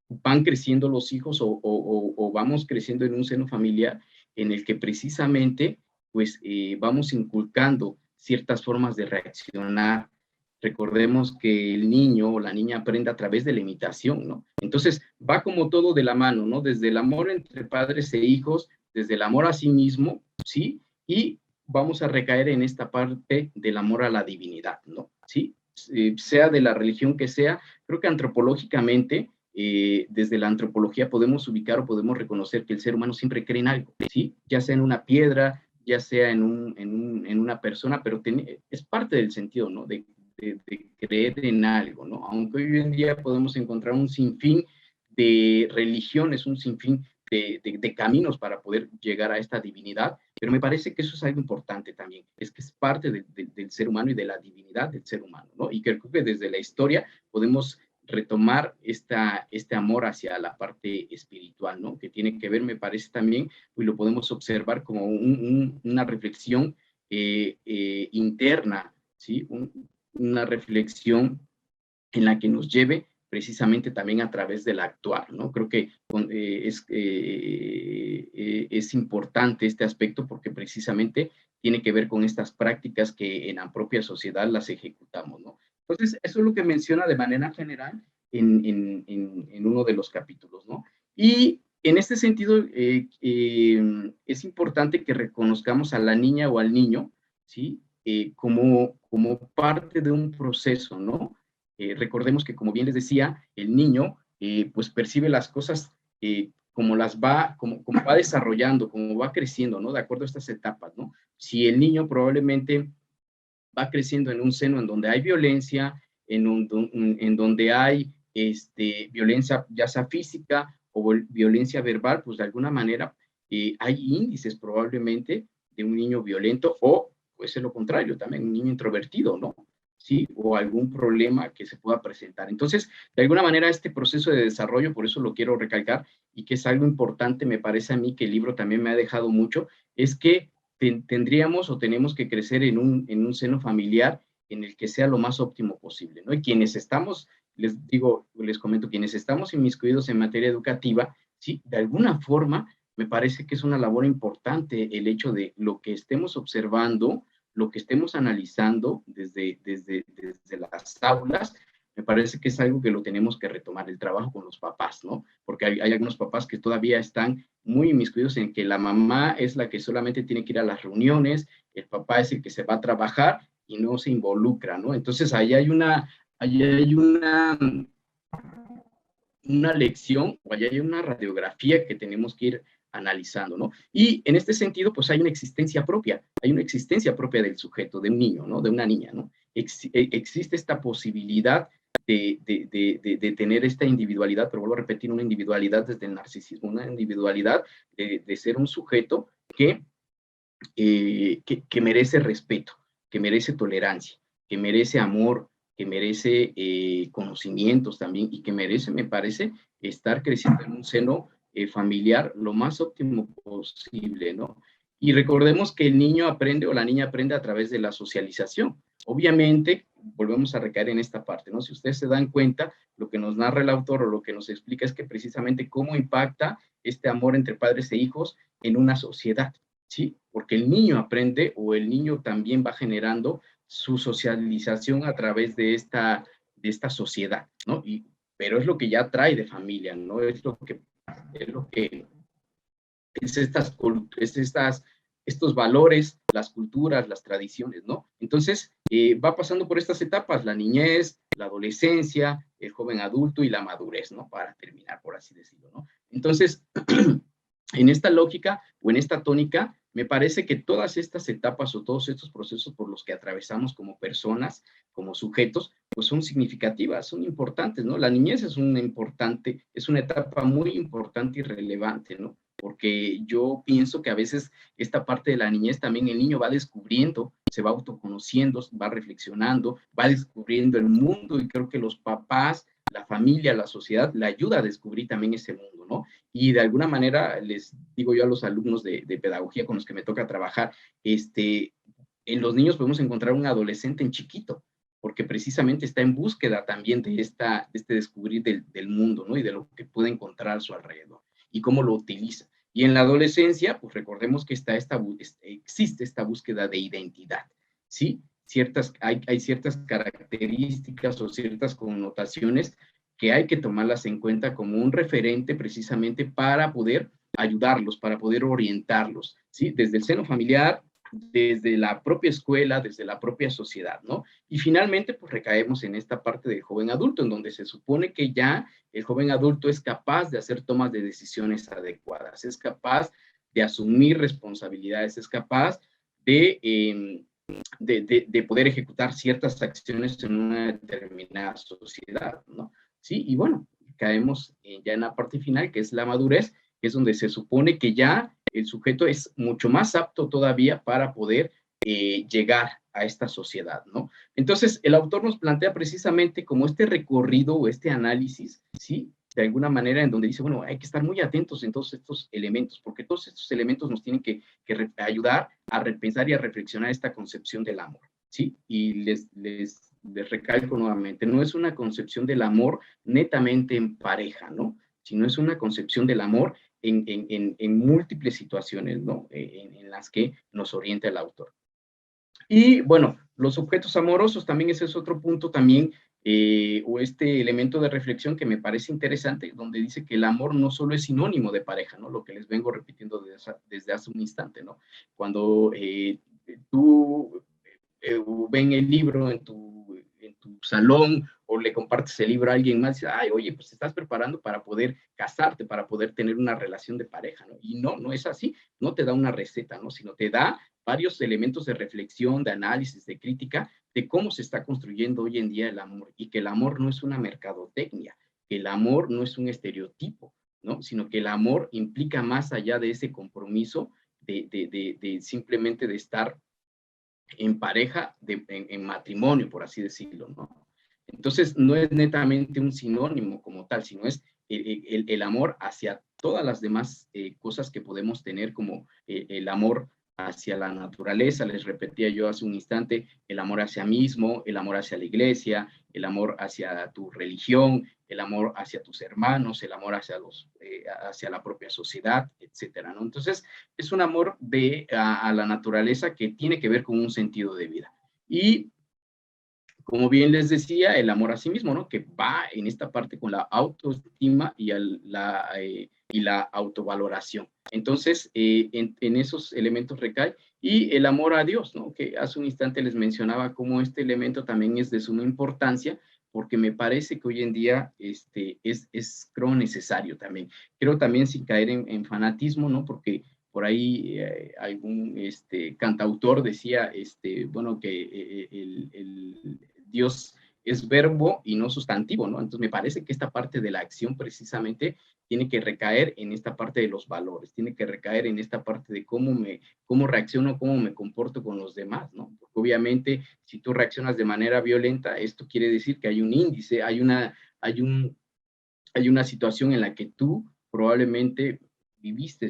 van creciendo los hijos o vamos creciendo en un seno familiar en el que precisamente pues vamos inculcando ciertas formas de reaccionar. Recordemos que el niño o la niña aprende a través de la imitación, ¿no? Entonces va como todo de la mano, ¿no? Desde el amor entre padres e hijos, desde el amor a sí mismo, ¿sí? Y vamos a recaer en esta parte del amor a la divinidad, ¿no? ¿Sí? Sea de la religión que sea, creo que antropológicamente, desde la antropología podemos ubicar o podemos reconocer que el ser humano siempre cree en algo, ¿sí? Ya sea en una piedra, ya sea en una persona, pero es parte del sentido, ¿no? De creer en algo, ¿no? Aunque hoy en día podemos encontrar un sinfín de religiones, un sinfín de caminos para poder llegar a esta divinidad, pero me parece que eso es algo importante también, es que es parte del ser humano y de la divinidad del ser humano, ¿no? Y creo que desde la historia podemos retomar este amor hacia la parte espiritual, ¿no? Que tiene que ver, me parece también, y lo podemos observar como una reflexión interna, ¿sí? Una reflexión en la que nos lleve precisamente también a través del actuar, ¿no? Creo que es importante este aspecto porque precisamente tiene que ver con estas prácticas que en la propia sociedad las ejecutamos, ¿no? Entonces, eso es lo que menciona de manera general en uno de los capítulos, ¿no? Y en este sentido, es importante que reconozcamos a la niña o al niño, ¿sí? Como parte de un proceso, ¿no? Recordemos que, como bien les decía, el niño pues percibe las cosas como como va desarrollando, como va creciendo, ¿no? De acuerdo a estas etapas, ¿no? Si el niño probablemente va creciendo en un seno en donde hay violencia, en donde hay violencia ya sea física o violencia verbal, pues de alguna manera hay índices probablemente de un niño violento o puede ser lo contrario, también un niño introvertido, ¿no? ¿Sí? O algún problema que se pueda presentar. Entonces, de alguna manera, este proceso de desarrollo, por eso lo quiero recalcar, y que es algo importante, me parece a mí que el libro también me ha dejado mucho, es que tendríamos o tenemos que crecer en un seno familiar en el que sea lo más óptimo posible, ¿no? Y quienes estamos, les comento, quienes estamos inmiscuidos en materia educativa, sí, de alguna forma, me parece que es una labor importante el hecho de lo que estemos observando, lo que estemos analizando desde las aulas, me parece que es algo que lo tenemos que retomar, el trabajo con los papás, ¿no? Porque hay algunos papás que todavía están muy inmiscuidos en que la mamá es la que solamente tiene que ir a las reuniones, el papá es el que se va a trabajar y no se involucra, ¿no? Entonces ahí hay una lección o allá hay una radiografía que tenemos que ir analizando, ¿no? Y en este sentido, pues hay una existencia propia del sujeto, de un niño, ¿no? De una niña, ¿no? Existe esta posibilidad de tener esta individualidad, pero vuelvo a repetir, una individualidad desde el narcisismo, una individualidad de ser un sujeto que merece respeto, que merece tolerancia, que merece amor, que merece conocimientos también y que merece, me parece, estar creciendo en un seno familiar lo más óptimo posible, ¿no? Y recordemos que el niño aprende o la niña aprende a través de la socialización. Obviamente, volvemos a recaer en esta parte, ¿no? Si ustedes se dan cuenta, lo que nos narra el autor o lo que nos explica es que precisamente cómo impacta este amor entre padres e hijos en una sociedad, ¿sí? Porque el niño aprende o el niño también va generando su socialización a través de esta sociedad, ¿no? Pero es lo que ya trae de familia, ¿no? Es lo que estos valores, las culturas, las tradiciones, ¿no? Entonces, va pasando por estas etapas, la niñez, la adolescencia, el joven adulto y la madurez, ¿no? Para terminar, por así decirlo, ¿no? Entonces, en esta lógica o en esta tónica, me parece que todas estas etapas o todos estos procesos por los que atravesamos como personas, como sujetos, pues son significativas, son importantes, ¿no? La niñez es una etapa muy importante y relevante, ¿no? Porque yo pienso que a veces esta parte de la niñez también el niño va descubriendo, se va autoconociendo, va reflexionando, va descubriendo el mundo y creo que los papás, la familia, la sociedad, le ayuda a descubrir también ese mundo, ¿no? Y de alguna manera les digo yo a los alumnos de pedagogía con los que me toca trabajar, en los niños podemos encontrar un adolescente en chiquito, porque precisamente está en búsqueda también de este descubrir del mundo, ¿no? Y de lo que puede encontrar a su alrededor y cómo lo utiliza. Y en la adolescencia, pues recordemos que existe esta búsqueda de identidad, ¿sí? Hay ciertas características o ciertas connotaciones que hay que tomarlas en cuenta como un referente precisamente para poder ayudarlos, para poder orientarlos, ¿sí? Desde el seno familiar, desde la propia escuela, desde la propia sociedad, ¿no? Y finalmente, pues recaemos en esta parte del joven adulto, en donde se supone que ya el joven adulto es capaz de hacer tomas de decisiones adecuadas, es capaz de asumir responsabilidades, es capaz de poder ejecutar ciertas acciones en una determinada sociedad, ¿no? Sí, y bueno, caemos ya en la parte final, que es la madurez, que es donde se supone que ya el sujeto es mucho más apto todavía para poder llegar a esta sociedad, ¿no? Entonces, el autor nos plantea precisamente como este recorrido o este análisis, ¿sí? De alguna manera en donde dice, bueno, hay que estar muy atentos en todos estos elementos, porque todos estos elementos nos tienen que ayudar a repensar y a reflexionar esta concepción del amor, ¿sí? Y les recalco nuevamente, no es una concepción del amor netamente en pareja, ¿no? Sino es una concepción del amor en múltiples situaciones, ¿no? En las que nos orienta el autor. Y bueno, los objetos amorosos también ese es otro punto también, o este elemento de reflexión que me parece interesante, donde dice que el amor no solo es sinónimo de pareja, ¿no? Lo que les vengo repitiendo desde hace un instante, ¿no? Cuando tú ven el libro en tu salón o le compartes el libro a alguien más, y dice, ay, oye, pues te estás preparando para poder casarte, para poder tener una relación de pareja, ¿no? Y no, no es así, no te da una receta, ¿no? Sino te da varios elementos de reflexión, de análisis, de crítica, de cómo se está construyendo hoy en día el amor y que el amor no es una mercadotecnia, que el amor no es un estereotipo, ¿no? Sino que el amor implica más allá de ese compromiso de simplemente de estar en pareja, en matrimonio, por así decirlo, ¿no? Entonces, no es netamente un sinónimo como tal, sino es el amor hacia todas las demás cosas que podemos tener, como el amor hacia la naturaleza, les repetía yo hace un instante, el amor hacia mismo, el amor hacia la iglesia, el amor hacia tu religión, el amor hacia tus hermanos, el amor hacia la propia sociedad, etcétera, ¿no? Entonces, es un amor a la naturaleza que tiene que ver con un sentido de vida. Y como bien les decía, el amor a sí mismo, ¿no? Que va en esta parte con la autoestima y la autovaloración. Entonces, en esos elementos recae. Y el amor a Dios, ¿no? Que hace un instante les mencionaba cómo este elemento también es de suma importancia, porque me parece que hoy en día creo necesario también. Creo también sin caer en fanatismo, ¿no? Porque por ahí algún cantautor decía, bueno, que Dios es verbo y no sustantivo, ¿no? Entonces me parece que esta parte de la acción precisamente tiene que recaer en esta parte de los valores, tiene que recaer en esta parte de cómo reacciono, cómo me comporto con los demás, ¿no? Porque obviamente si tú reaccionas de manera violenta, esto quiere decir que hay un índice, hay una situación en la que tú probablemente viviste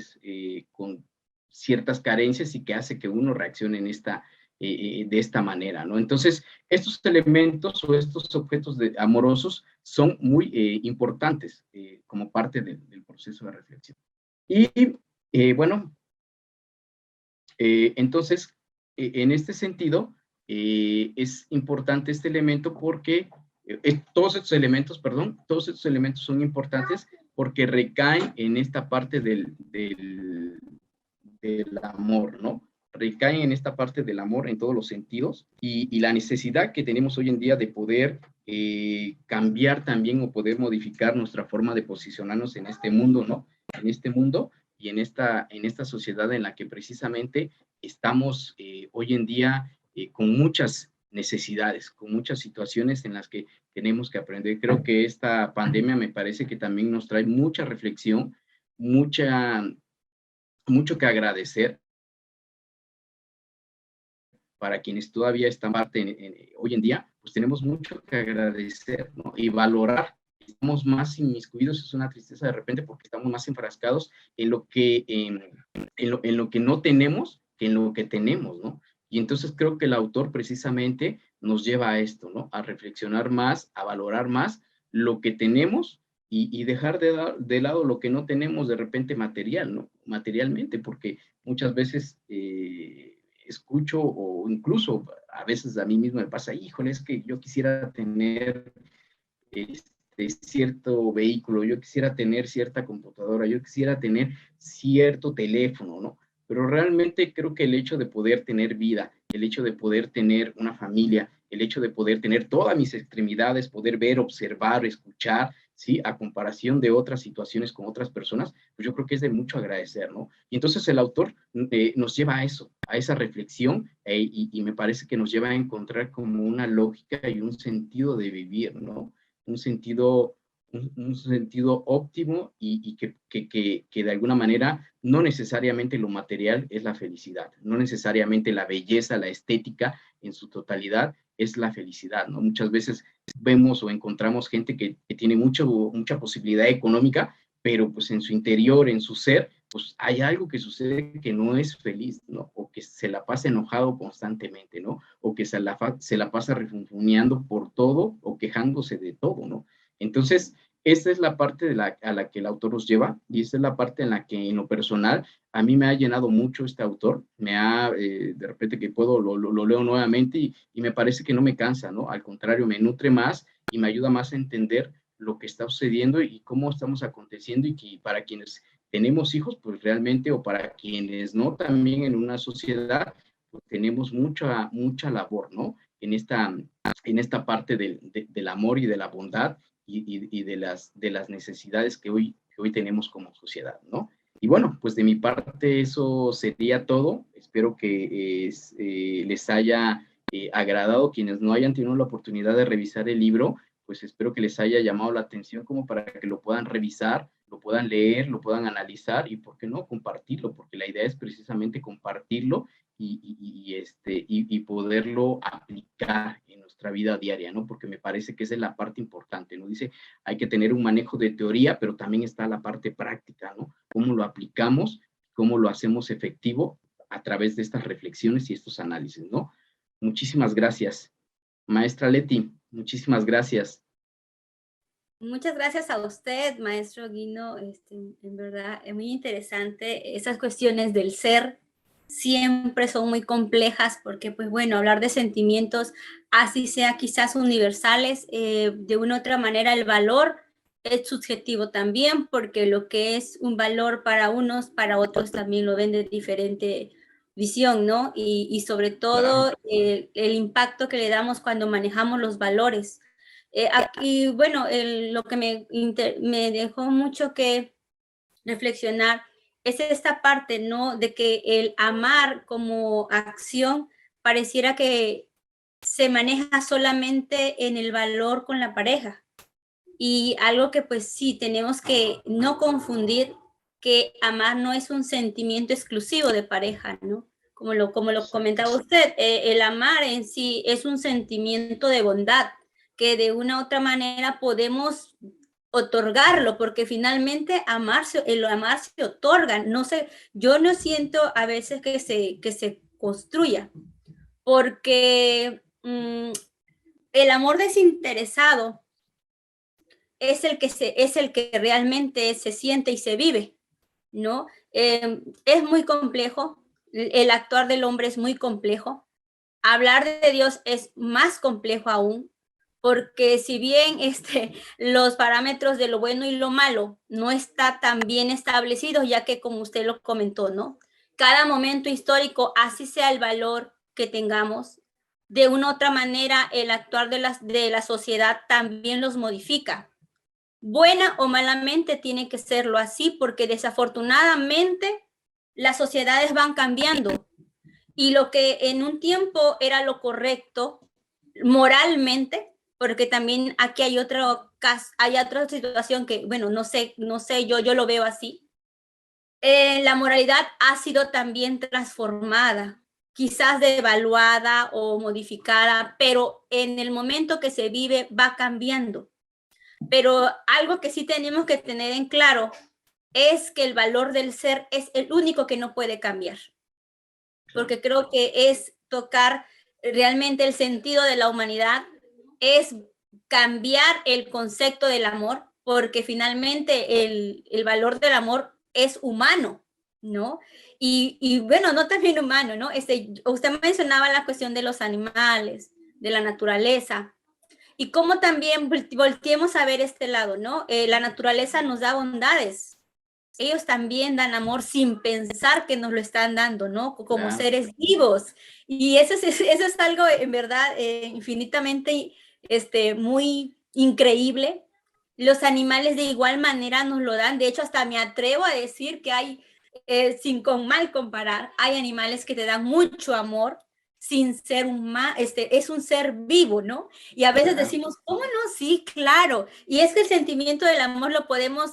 ciertas carencias y que hace que uno reaccione de esta manera, ¿no? Entonces, estos elementos o estos objetos amorosos son muy importantes como parte del proceso de reflexión. Y bueno, entonces, en este sentido, es importante este elemento porque todos estos elementos son importantes porque recaen en esta parte del amor, ¿no? Recaen en esta parte del amor en todos los sentidos y la necesidad que tenemos hoy en día de poder cambiar también o poder modificar nuestra forma de posicionarnos en este mundo, ¿no? En este mundo y en esta sociedad en la que precisamente estamos hoy en día con muchas necesidades, con muchas situaciones en las que tenemos que aprender. Creo que esta pandemia me parece que también nos trae mucha reflexión, mucho que agradecer para quienes todavía están parte hoy en día, pues tenemos mucho que agradecer, ¿no? Y valorar. Estamos más inmiscuidos, es una tristeza de repente porque estamos más enfrascados en lo que no tenemos que en lo que tenemos, ¿no? Y entonces creo que el autor precisamente nos lleva a esto, ¿no? A reflexionar más, a valorar más lo que tenemos y dejar de lado lo que no tenemos de repente material, ¿no? Materialmente, porque muchas veces escucho o incluso a veces a mí mismo me pasa, híjole, es que yo quisiera tener cierto vehículo, yo quisiera tener cierta computadora, yo quisiera tener cierto teléfono, ¿no? Pero realmente creo que el hecho de poder tener vida, el hecho de poder tener una familia, el hecho de poder tener todas mis extremidades, poder ver, observar, escuchar, ¿sí? A comparación de otras situaciones con otras personas, pues yo creo que es de mucho agradecer, ¿no? Y entonces el autor nos lleva a eso, a esa reflexión, y me parece que nos lleva a encontrar como una lógica y un sentido de vivir, ¿no? Un sentido óptimo y que de alguna manera no necesariamente lo material es la felicidad, no necesariamente la belleza, la estética en su totalidad es la felicidad, ¿no? Muchas veces vemos o encontramos gente que tiene mucha posibilidad económica, pero pues en su interior, en su ser, pues hay algo que sucede que no es feliz, ¿no? O que se la pasa enojado constantemente, ¿no? O que se la pasa refunfuñando por todo o quejándose de todo, ¿no? Entonces, esta es la parte a la que el autor nos lleva y esta es la parte en la que en lo personal a mí me ha llenado mucho este autor, de repente que puedo, lo leo nuevamente y me parece que no me cansa, ¿no? Al contrario, me nutre más y me ayuda más a entender lo que está sucediendo y cómo estamos aconteciendo y que para quienes tenemos hijos, pues realmente, o para quienes no, también en una sociedad, pues tenemos mucha labor, ¿no? En esta parte del amor y de la bondad y de las necesidades que hoy tenemos como sociedad, ¿no? Y bueno, pues de mi parte eso sería todo. Espero que les haya agradado. Quienes no hayan tenido la oportunidad de revisar el libro, pues espero que les haya llamado la atención como para que lo puedan revisar, lo puedan leer, lo puedan analizar y, ¿por qué no?, compartirlo, porque la idea es precisamente compartirlo y poderlo aplicar en nuestra vida diaria, ¿no? Porque me parece que esa es la parte importante, ¿no? Dice, hay que tener un manejo de teoría, pero también está la parte práctica, ¿no? Cómo lo aplicamos, cómo lo hacemos efectivo a través de estas reflexiones y estos análisis, ¿no? Muchísimas gracias. Maestra Leti, muchísimas gracias. Muchas gracias a usted, maestro Guino. En verdad, es muy interesante. Esas cuestiones del ser siempre son muy complejas porque, pues bueno, hablar de sentimientos, así sea quizás universales, de una u otra manera el valor es subjetivo también, porque lo que es un valor para unos, para otros también lo ven de diferente visión, ¿no? Y sobre todo el impacto que le damos cuando manejamos los valores. Aquí, bueno, lo que me dejó mucho que reflexionar es esta parte, ¿no? De que el amar como acción pareciera que se maneja solamente en el valor con la pareja. Y algo que pues sí, tenemos que no confundir que amar no es un sentimiento exclusivo de pareja, ¿no? Como lo comentaba usted, el amar en sí es un sentimiento de bondad que de una u otra manera podemos otorgarlo, porque finalmente el amar se otorga. No sé, yo no siento a veces que se construya, porque el amor desinteresado es el que realmente se siente y se vive, ¿no? Es muy complejo, el actuar del hombre es muy complejo, hablar de Dios es más complejo aún, porque si bien los parámetros de lo bueno y lo malo no está tan bien establecidos, ya que como usted lo comentó, ¿no? Cada momento histórico, así sea el valor que tengamos, de una u otra manera el actuar de la sociedad también los modifica. Buena o malamente tiene que serlo así, porque desafortunadamente las sociedades van cambiando y lo que en un tiempo era lo correcto moralmente, porque también aquí hay otro caso, hay otra situación que, bueno, no sé, yo lo veo así. La moralidad ha sido también transformada, quizás devaluada o modificada, pero en el momento que se vive va cambiando. Pero algo que sí tenemos que tener en claro es que el valor del ser es el único que no puede cambiar, porque creo que es tocar realmente el sentido de la humanidad, es cambiar el concepto del amor, porque finalmente el valor del amor es humano, ¿no? Y bueno, no también humano, ¿no? Usted mencionaba la cuestión de los animales, de la naturaleza, y cómo también volteemos a ver este lado, ¿no? La naturaleza nos da bondades. Ellos también dan amor sin pensar que nos lo están dando, ¿no? Como seres vivos. Y eso es algo, en verdad, infinitamente muy increíble. Los animales de igual manera nos lo dan. De hecho, hasta me atrevo a decir que hay, sin con mal comparar, hay animales que te dan mucho amor sin ser es un ser vivo, ¿no? Y a veces decimos, ¿cómo no? Sí, claro. Y es que el sentimiento del amor lo podemos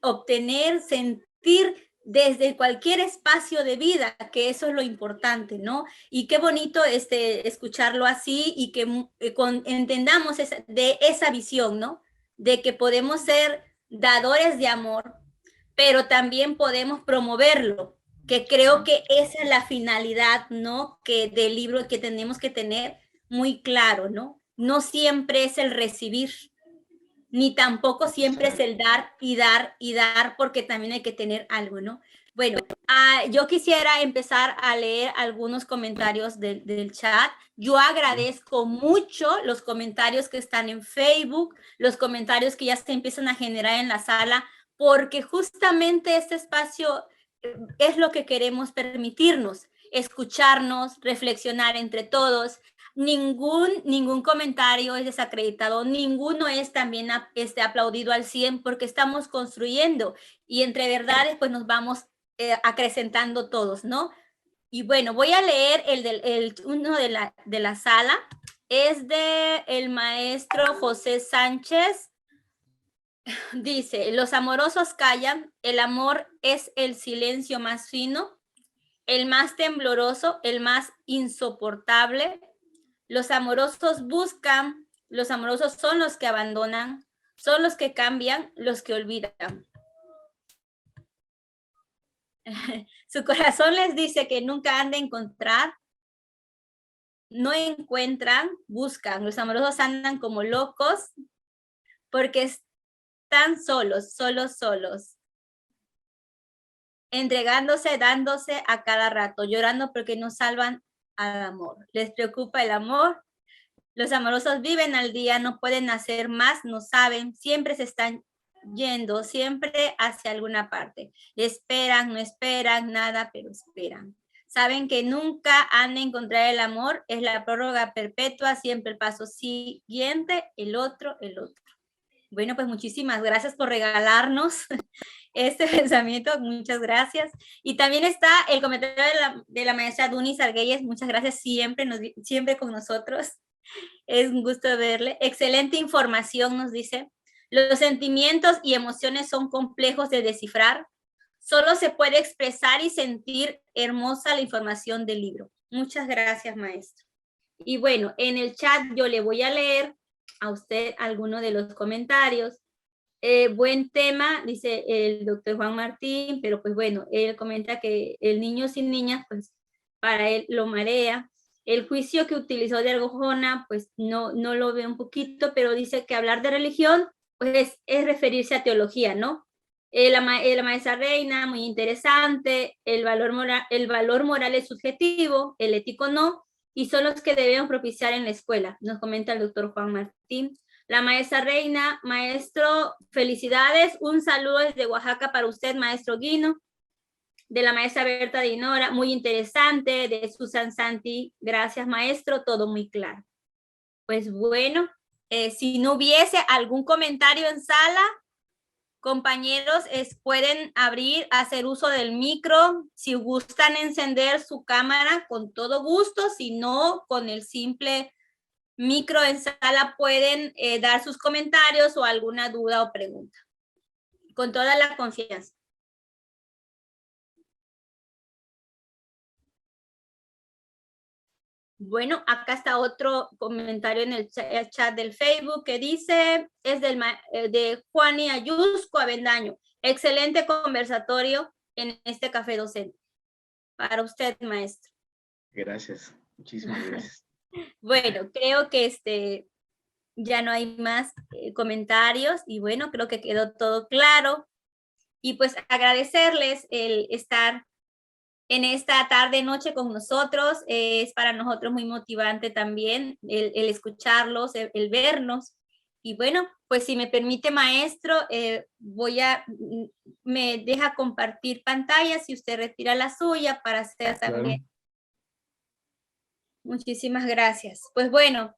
obtener, sentir desde cualquier espacio de vida, que eso es lo importante, ¿no? Y qué bonito escucharlo así y que entendamos de esa visión, ¿no? De que podemos ser dadores de amor, pero también podemos promoverlo, que creo que esa es la finalidad, ¿no? Que del libro que tenemos que tener muy claro, ¿no? No siempre es el recibir, ni tampoco siempre es el dar y dar y dar, porque también hay que tener algo, ¿no? Bueno, yo quisiera empezar a leer algunos comentarios del chat. Yo agradezco mucho los comentarios que están en Facebook, los comentarios que ya se empiezan a generar en la sala, porque justamente este espacio es lo que queremos permitirnos, escucharnos, reflexionar entre todos. Ningún comentario es desacreditado, ninguno es también aplaudido al 100, porque estamos construyendo y entre verdades pues nos vamos acrecentando todos, ¿no? Y bueno, voy a leer uno de la sala, es de el maestro José Sánchez. Dice, los amorosos callan, el amor es el silencio más fino, el más tembloroso, el más insoportable. Los amorosos buscan, los amorosos son los que abandonan, son los que cambian, los que olvidan. Su corazón les dice que nunca han de encontrar, no encuentran, buscan. Los amorosos andan como locos porque están solos, solos. Entregándose, dándose a cada rato, llorando porque no salvan al amor. Les preocupa el amor. Los amorosos viven al día, no pueden hacer más, no saben, siempre se están yendo, siempre hacia alguna parte. Esperan, no esperan nada, pero esperan. Saben que nunca han de encontrar el amor, es la prórroga perpetua, siempre el paso siguiente, el otro. Bueno, pues muchísimas gracias por regalarnos este pensamiento, muchas gracias. Y también está el comentario de la maestra Dunis Arguelles, muchas gracias siempre con nosotros. Es un gusto verle. Excelente información, nos dice. Los sentimientos y emociones son complejos de descifrar. Solo se puede expresar y sentir hermosa la información del libro. Muchas gracias, maestro. Y bueno, en el chat yo le voy a leer a usted alguno de los comentarios. Buen tema, dice el doctor Juan Martín, pero pues bueno, él comenta que el niño sin niñas, pues para él lo marea. El juicio que utilizó de Arjona, pues no lo ve un poquito, pero dice que hablar de religión, pues es referirse a teología, ¿no? La maestra Reina, muy interesante, el valor moral es subjetivo, el ético no, y son los que debemos propiciar en la escuela, nos comenta el doctor Juan Martín. La maestra Reina, maestro, felicidades, un saludo desde Oaxaca para usted, maestro Guino. De la maestra Berta Dinora, muy interesante. De Susan Santi, gracias maestro, todo muy claro. Pues bueno, si no hubiese algún comentario en sala, compañeros, pueden hacer uso del micro. Si gustan encender su cámara, con todo gusto. Si no, con el simple micro en sala pueden dar sus comentarios o alguna duda o pregunta. Con toda la confianza. Bueno, acá está otro comentario en el chat del Facebook que dice, es de Juani Ayusco Avendaño. Excelente conversatorio en este café docente. Para usted, maestro. Gracias, muchísimas gracias. Bueno, creo que ya no hay más comentarios y bueno, creo que quedó todo claro. Y pues agradecerles el estar en esta tarde, noche con nosotros. Es para nosotros muy motivante también el escucharlos, el vernos. Y bueno, pues si me permite, maestro, me deja compartir pantalla si usted retira la suya para hacer también. Claro. Muchísimas gracias. Pues bueno,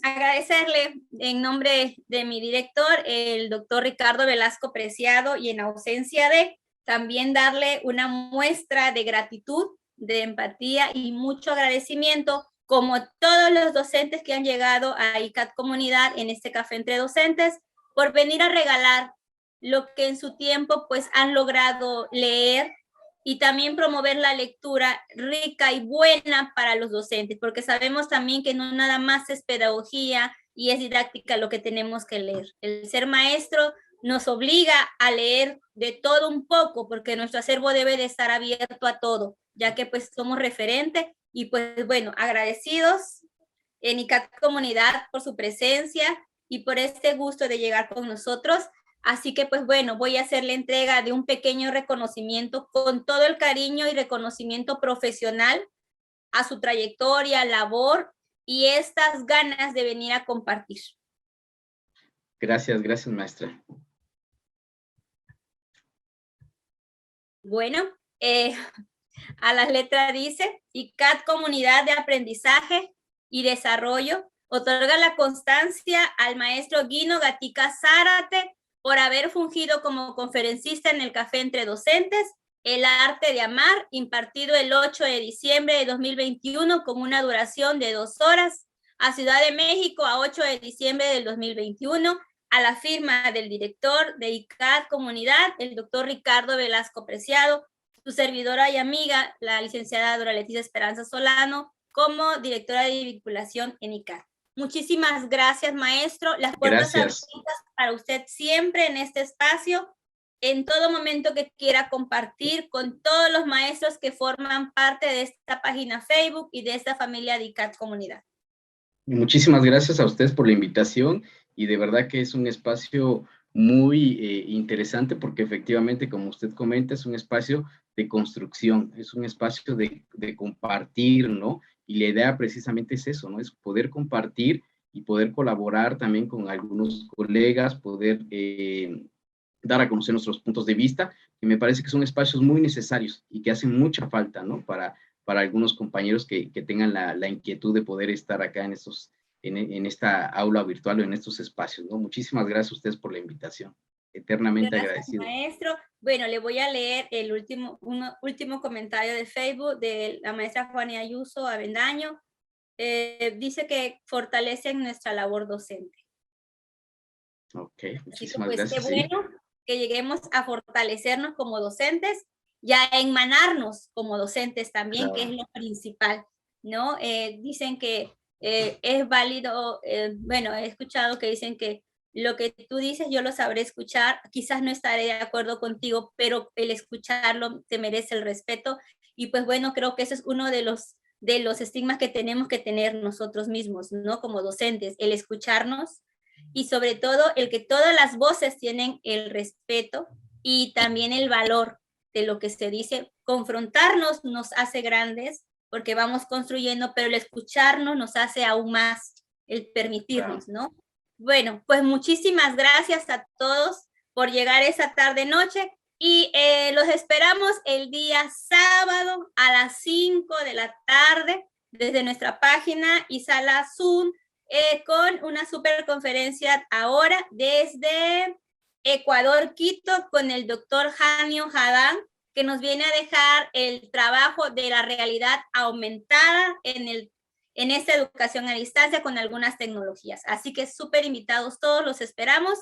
agradecerle en nombre de mi director, el doctor Ricardo Velasco Preciado, y en ausencia de, también darle una muestra de gratitud, de empatía y mucho agradecimiento, como todos los docentes que han llegado a ICAT Comunidad en este café entre docentes, por venir a regalar lo que en su tiempo pues han logrado leer, y también promover la lectura rica y buena para los docentes, porque sabemos también que no nada más es pedagogía y es didáctica lo que tenemos que leer. El ser maestro nos obliga a leer de todo un poco, porque nuestro acervo debe de estar abierto a todo, ya que pues somos referente. Y pues bueno, agradecidos en ICAT Comunidad por su presencia y por este gusto de llegar con nosotros. Así que pues bueno, voy a hacer la entrega de un pequeño reconocimiento con todo el cariño y reconocimiento profesional a su trayectoria, labor y estas ganas de venir a compartir. Gracias, gracias, maestra. Bueno, a la letra dice, ICAT Comunidad de Aprendizaje y Desarrollo otorga la constancia al maestro Guino Gatica Zárate por haber fungido como conferencista en el Café Entre Docentes, El Arte de Amar, impartido el 8 de diciembre de 2021 con una duración de 2 horas, a Ciudad de México a 8 de diciembre del 2021, a la firma del director de ICAT Comunidad, el doctor Ricardo Velasco Preciado, su servidora y amiga, la licenciada Dora Leticia Esperanza Solano, como directora de vinculación en ICAT. Muchísimas gracias, maestro. Las puertas abiertas para usted siempre en este espacio, en todo momento que quiera compartir con todos los maestros que forman parte de esta página Facebook y de esta familia de ICAT Comunidad. Muchísimas gracias a ustedes por la invitación y de verdad que es un espacio muy interesante porque efectivamente, como usted comenta, es un espacio de construcción, es un espacio de compartir, ¿no? Y la idea precisamente es eso, ¿no? Es poder compartir y poder colaborar también con algunos colegas, poder dar a conocer nuestros puntos de vista, que me parece que son espacios muy necesarios y que hacen mucha falta, ¿no? Para algunos compañeros que tengan la inquietud de poder estar acá en esta aula virtual o en estos espacios, ¿no? Muchísimas gracias a ustedes por la invitación. Eternamente agradecido. Maestro. Bueno, le voy a leer el último comentario de Facebook de la maestra Juani Ayuso Avendaño. Dice que fortalecen nuestra labor docente. Ok, muchísimas gracias. Qué bueno que lleguemos a fortalecernos como docentes y a enmanarnos como docentes también, claro, que es lo principal, ¿no? Dicen que es válido, bueno, he escuchado que dicen que lo que tú dices yo lo sabré escuchar, quizás no estaré de acuerdo contigo, pero el escucharlo te merece el respeto. Y pues bueno, creo que ese es uno de los estigmas que tenemos que tener nosotros mismos, ¿no? Como docentes, el escucharnos y sobre todo el que todas las voces tienen el respeto y también el valor de lo que se dice. Confrontarnos nos hace grandes porque vamos construyendo, pero el escucharnos nos hace aún más, el permitirnos, ¿no? Bueno, pues muchísimas gracias a todos por llegar esa tarde-noche y los esperamos el día sábado a las 5 de la tarde desde nuestra página y sala Zoom con una super conferencia ahora desde Ecuador, Quito, con el doctor Janio Hadán, que nos viene a dejar el trabajo de la realidad aumentada en esta educación a distancia con algunas tecnologías. Así que súper invitados todos, los esperamos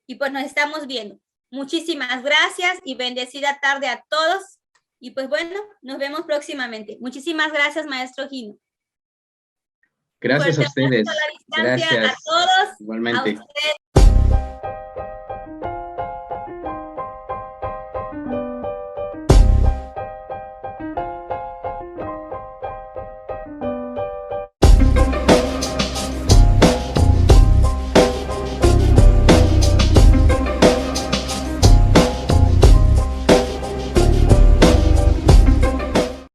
y pues nos estamos viendo. Muchísimas gracias y bendecida tarde a todos. Y pues bueno, nos vemos próximamente. Muchísimas gracias, maestro Gino. Gracias a ustedes. A la distancia, gracias. A todos. Igualmente. A ustedes.